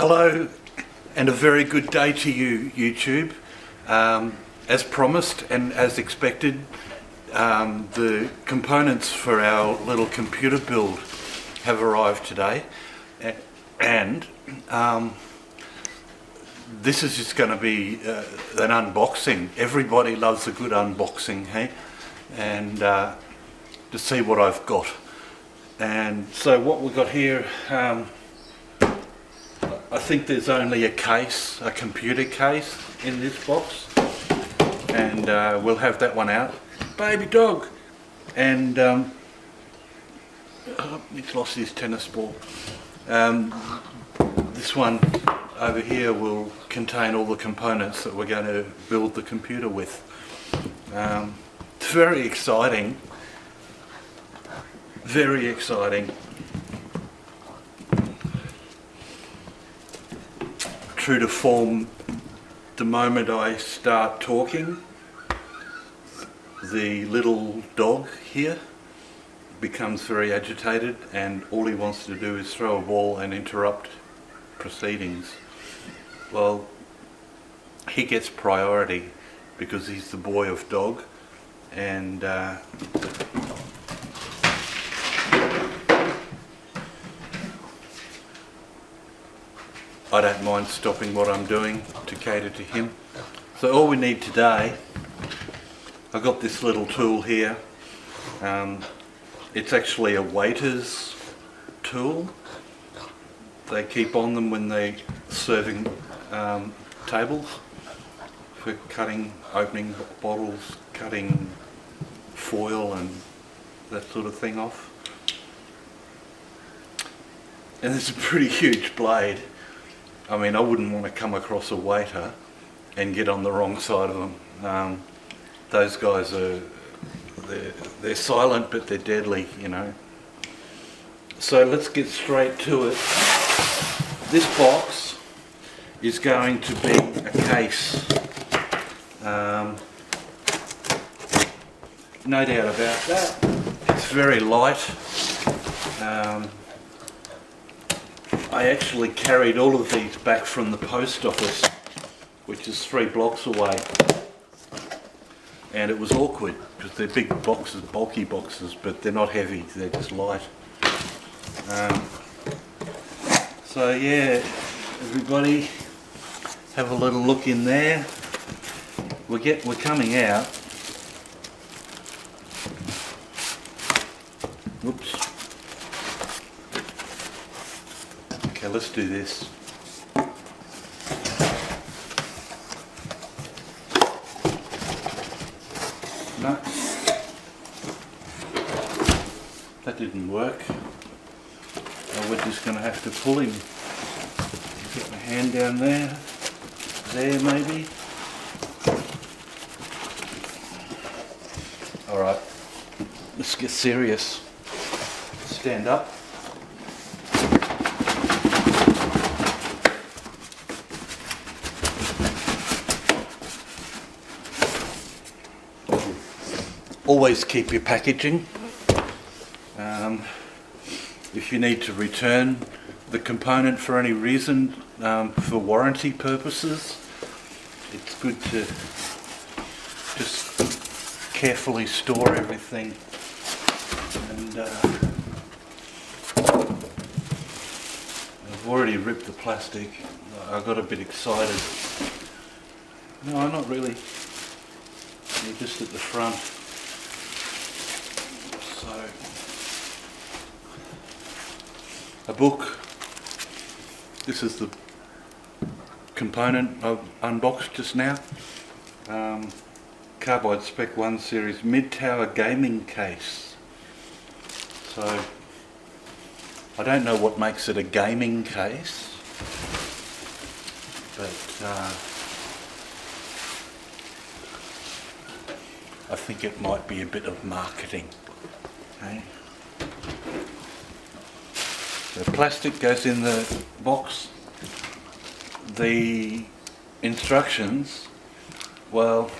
Hello and a very good day to you, YouTube. As promised and as expected, the components for our little computer build have arrived today, and this is just going to be an unboxing. Everybody loves a good unboxing, hey? And to see what I've got. And so what we've got here, I think there's only a case, a computer case in this box, and we'll have that one out. Baby dog! And he's lost his tennis ball. This one over here will contain all the components that we're going to build the computer with. It's very exciting. Very exciting. True to form, the moment I start talking, the little dog here becomes very agitated, and all he wants to do is throw a ball and interrupt proceedings. Well, he gets priority because he's the boy of dog, and I don't mind stopping what I'm doing to cater to him. So all we need today, I've got this little tool here. It's actually a waiter's tool. They keep on them when they're serving tables for cutting, opening bottles, cutting foil and that sort of thing off. And it's a pretty huge blade. I mean, I wouldn't want to come across a waiter and get on the wrong side of them. Those guys are, they're silent but they're deadly, you know. So let's get straight to it. This box is going to be a case. No doubt about that. It's very light. I actually carried all of these back from the post office, which is 3 blocks away, and it was awkward because they're big boxes, bulky boxes, but they're not heavy, they're just light. So yeah, everybody have a little look in there. We're coming out. Whoops. Okay, let's do this. No, that didn't work. Now we're just going to have to pull him. Get my hand down there. There maybe. Alright, let's get serious. Stand up. Always keep your packaging. If you need to return the component for any reason, for warranty purposes, it's good to just carefully store everything. And I've already ripped the plastic. I got a bit excited. No, not really. They're just at the front. So, a book. This is the component I've unboxed just now. Carbide Spec 1 series mid-tower gaming case. So, I don't know what makes it a gaming case, but I think it might be a bit of marketing. Okay. The plastic goes in the box. The instructions, well,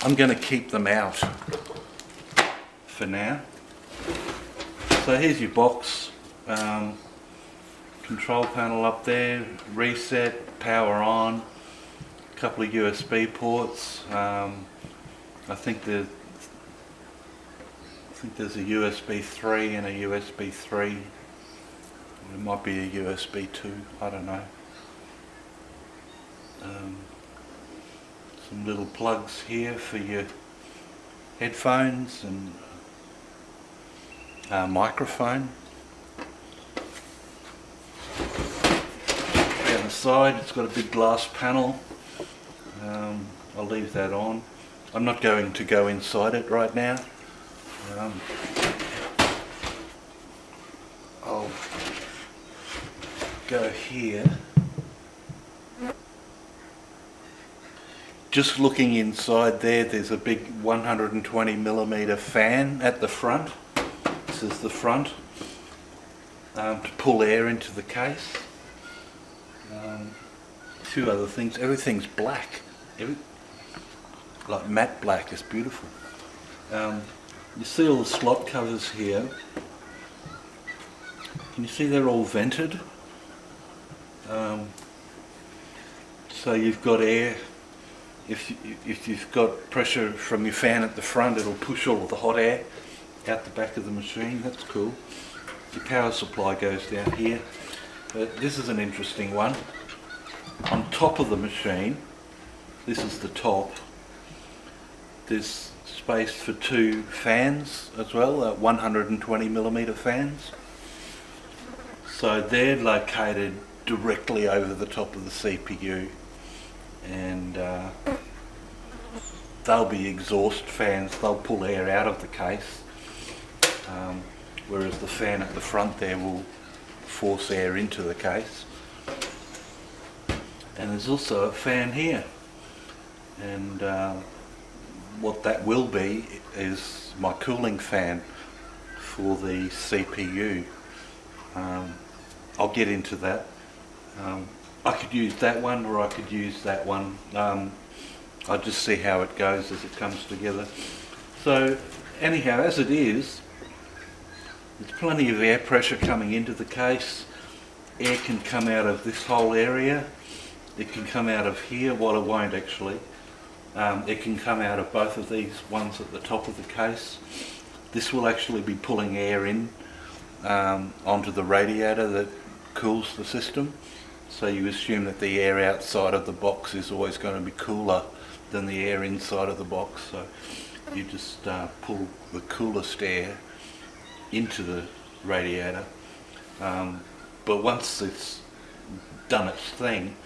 I'm going to keep them out for now. So here's your box. control panel up there, reset, power on, a couple of USB ports. I think there's a USB 3 and a USB 3. It might be a USB 2, I don't know. Some little plugs here for your headphones and microphone. Down the side it's got a big glass panel. I'll leave that on. I'm not going to go inside it right now. I'll go here. Just looking inside there's a big 120mm fan at the front. This is the front, to pull air into the case. Two other things. Everything's black, like matte black. It's beautiful. You see all the slot covers here. Can you see they're all vented? So you've got air. If you've got pressure from your fan at the front, it'll push all of the hot air out the back of the machine. That's cool. Your power supply goes down here. But this is an interesting one. On top of the machine, this is the top, there's space for two fans as well, 120mm fans. So they're located directly over the top of the CPU, and they'll be exhaust fans. They'll pull air out of the case, whereas the fan at the front there will force air into the case. And there's also a fan here, and what that will be is my cooling fan for the CPU. I'll get into that. I could use that one, or I could use that one. I'll just see how it goes as it comes together. So anyhow, as it is, there's plenty of air pressure coming into the case. Air can come out of this whole area. It can come out of here. Well, it won't actually. It can come out of both of these ones at the top of the case. This will actually be pulling air in onto the radiator that cools the system. So you assume that the air outside of the box is always going to be cooler than the air inside of the box. So you just pull the coolest air into the radiator. But once it's done its thing,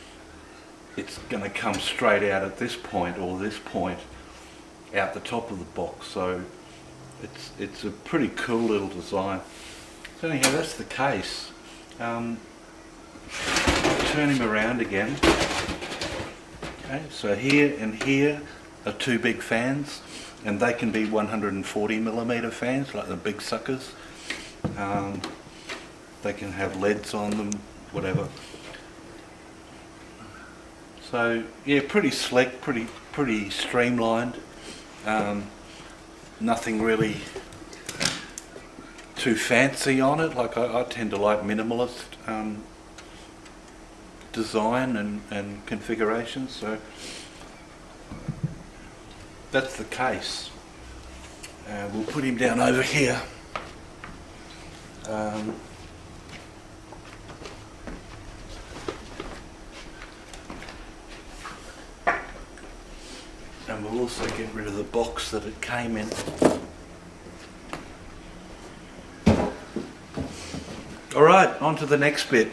it's going to come straight out at this point, or this point, out the top of the box. So it's a pretty cool little design. So anyhow, that's the case. Turn him around again. Okay, so here and here are two big fans, and they can be 140mm fans, like the big suckers. They can have LEDs on them, whatever. So yeah, pretty slick, pretty streamlined. Nothing really too fancy on it. Like I tend to like minimalist design and configuration. So that's the case. We'll put him down over here. And we'll also get rid of the box that it came in. Alright, on to the next bit.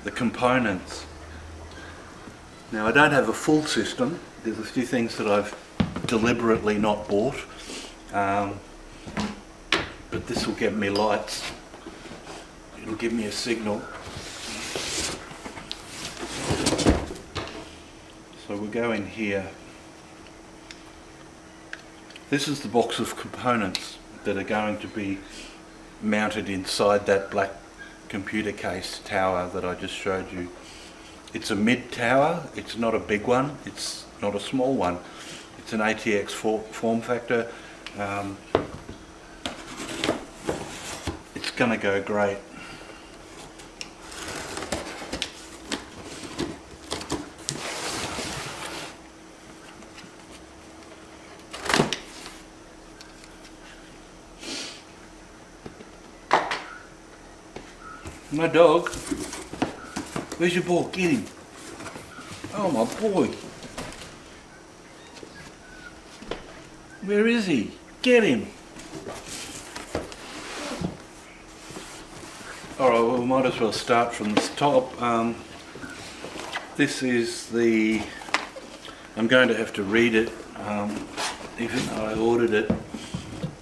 The components. Now I don't have a full system. There's a few things that I've deliberately not bought. But this will give me lights. It'll give me a signal. So we'll go in here. This is the box of components that are going to be mounted inside that black computer case tower that I just showed you. It's a mid tower. It's not a big one. It's not a small one. It's an ATX form factor. It's going to go great. My dog. Where's your ball? Get him. Oh, my boy. Where is he? Get him. Alright, well, we might as well start from the top. This is the... I'm going to have to read it, even though I ordered it.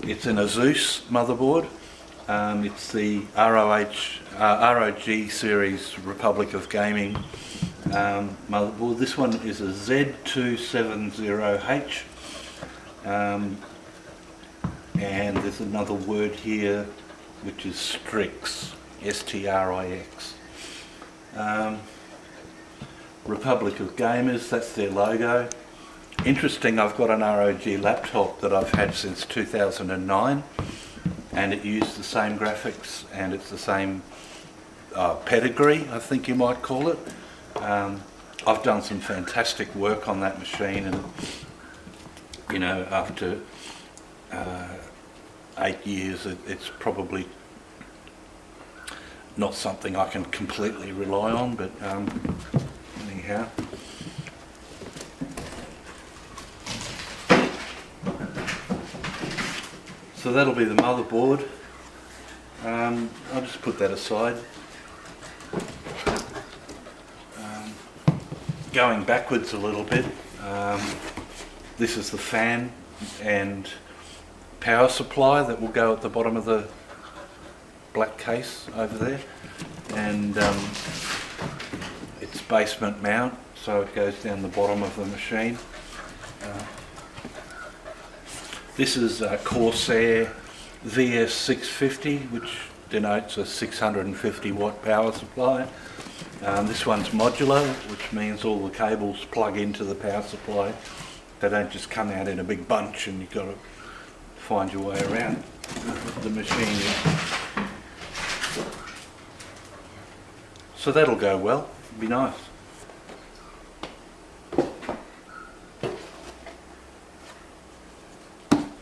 It's an Asus motherboard. It's the ROG series Republic of Gaming motherboard. This one is a Z270H, and there's another word here which is Strix, S-T-R-I-X. Republic of Gamers, that's their logo. Interesting, I've got an ROG laptop that I've had since 2009, and it used the same graphics and it's the same pedigree, I think you might call it. I've done some fantastic work on that machine, and you know, after 8 years it's probably not something I can completely rely on, but anyhow. So that'll be the motherboard. I'll just put that aside. Going backwards a little bit, this is the fan and power supply that will go at the bottom of the black case over there, and it's basement mount, so it goes down the bottom of the machine. This is a Corsair VS650, which denotes a 650 watt power supply. This one's modular, which means all the cables plug into the power supply. They don't just come out in a big bunch and you've got to find your way around the machine. So that'll go well, it'll be nice.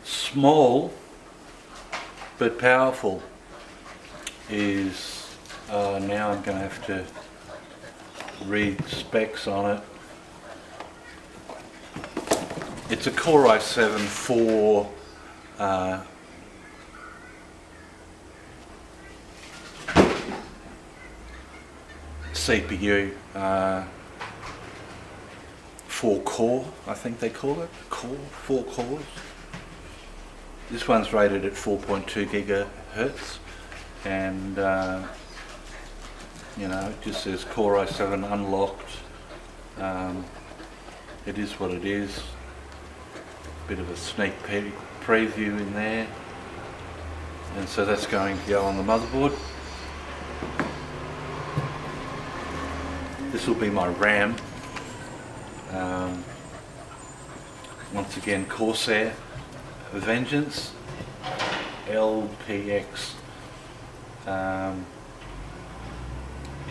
Small but powerful is, now I'm going to have to read specs on it. It's a Core i7 4 CPU, 4 core, I think they call it, 4 cores. This one's rated at 4.2 gigahertz, and you know, it just says Core i7 unlocked. It is what it is. Bit of a sneak preview in there, and so that's going to go on the motherboard. This will be my RAM. Once again, Corsair Vengeance LPX.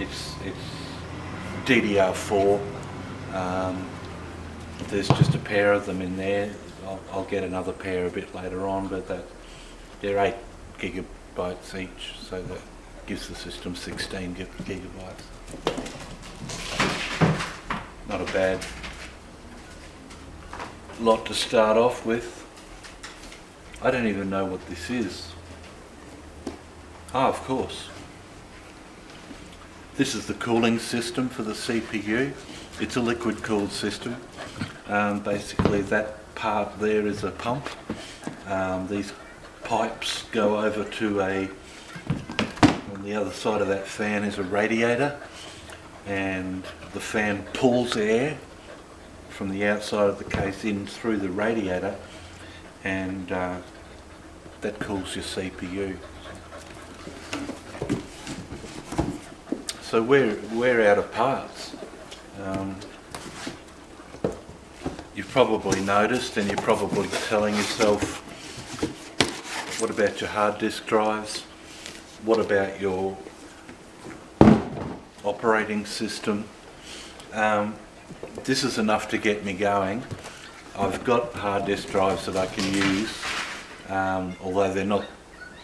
It's DDR4. There's just a pair of them in there. I'll get another pair a bit later on, but they're 8 gigabytes each, so that gives the system 16 gigabytes. Not a bad lot to start off with. I don't even know what this is. Ah, of course. This is the cooling system for the CPU. It's a liquid cooled system. Basically that part there is a pump. These pipes go over to on the other side of that fan is a radiator, and the fan pulls air from the outside of the case in through the radiator, and that cools your CPU. So we're out of parts. You've probably noticed, and you're probably telling yourself, what about your hard disk drives? What about your operating system? This is enough to get me going. I've got hard disk drives that I can use, although they're not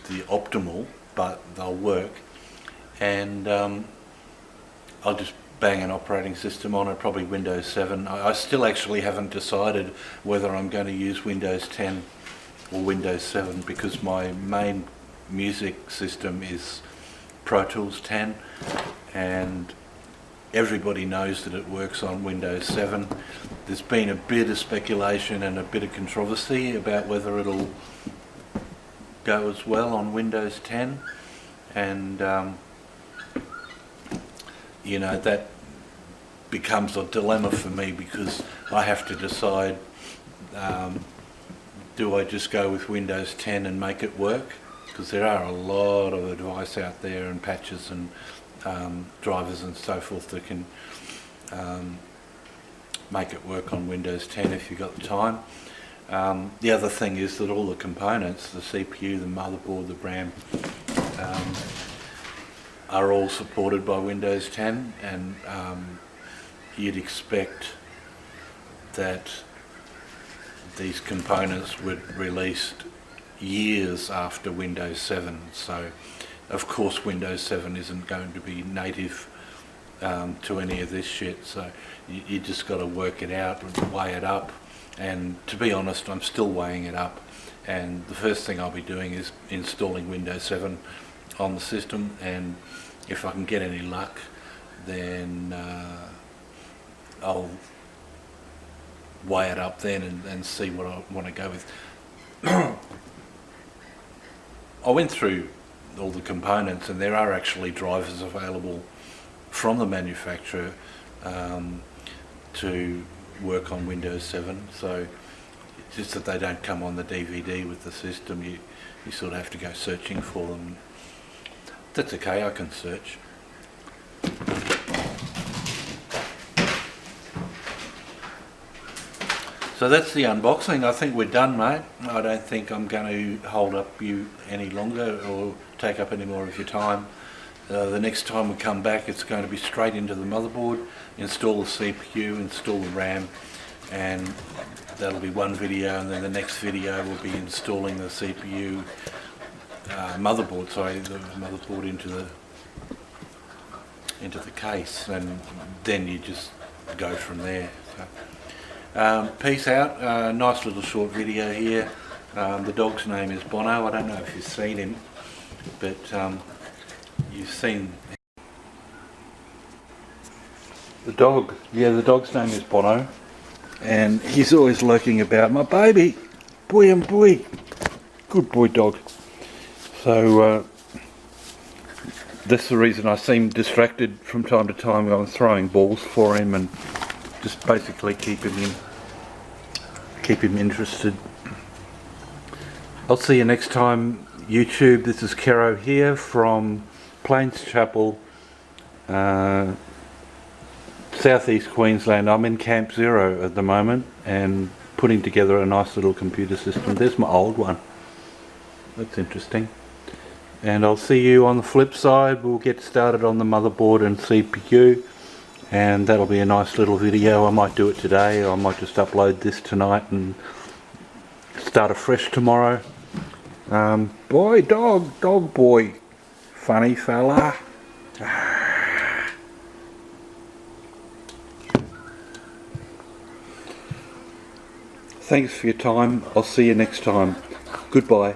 the optimal, but they'll work. and I'll just bang an operating system on it, probably Windows 7. I still actually haven't decided whether I'm going to use Windows 10 or Windows 7, because my main music system is Pro Tools 10, and everybody knows that it works on Windows 7. There's been a bit of speculation and a bit of controversy about whether it'll go as well on Windows 10, and you know, that becomes a dilemma for me, because I have to decide, do I just go with Windows 10 and make it work? Because there are a lot of advice out there, and patches and drivers and so forth that can make it work on Windows 10 if you've got the time. The other thing is that all the components, the CPU, the motherboard, the RAM, are all supported by Windows 10, and you'd expect that these components were released years after Windows 7. So of course Windows 7 isn't going to be native to any of this shit, so you just got to work it out and weigh it up. And to be honest, I'm still weighing it up, and the first thing I'll be doing is installing Windows 7 on the system, and if I can get any luck, then I'll weigh it up then and see what I want to go with. I went through all the components, and there are actually drivers available from the manufacturer to work on Windows 7, so it's just that they don't come on the DVD with the system. You sort of have to go searching for them. That's okay, I can search. So that's the unboxing. I think we're done, mate. I don't think I'm going to hold up you any longer or take up any more of your time. The next time we come back, it's going to be straight into the motherboard, install the CPU, install the RAM, and that'll be one video, and then the next video will be installing the CPU motherboard, the motherboard into the case, and then you just go from there. So, peace out. Nice little short video here. The dog's name is Bono. I don't know if you've seen him, but you've seen the dog. Yeah, the dog's name is Bono, and he's always lurking about. My baby, boy and boy, good boy dog. So that's the reason I seem distracted from time to time. I'm throwing balls for him and just basically keep him interested. I'll see you next time, YouTube. This is Kero here from Plains Chapel, southeast Queensland. I'm in Camp Zero at the moment and putting together a nice little computer system. There's my old one. That's interesting. And I'll see you on the flip side. We'll get started on the motherboard and CPU, and that'll be a nice little video. I might do it today, or I might just upload this tonight and start afresh tomorrow. Boy, dog boy, funny fella. Thanks for your time. I'll see you next time. Goodbye.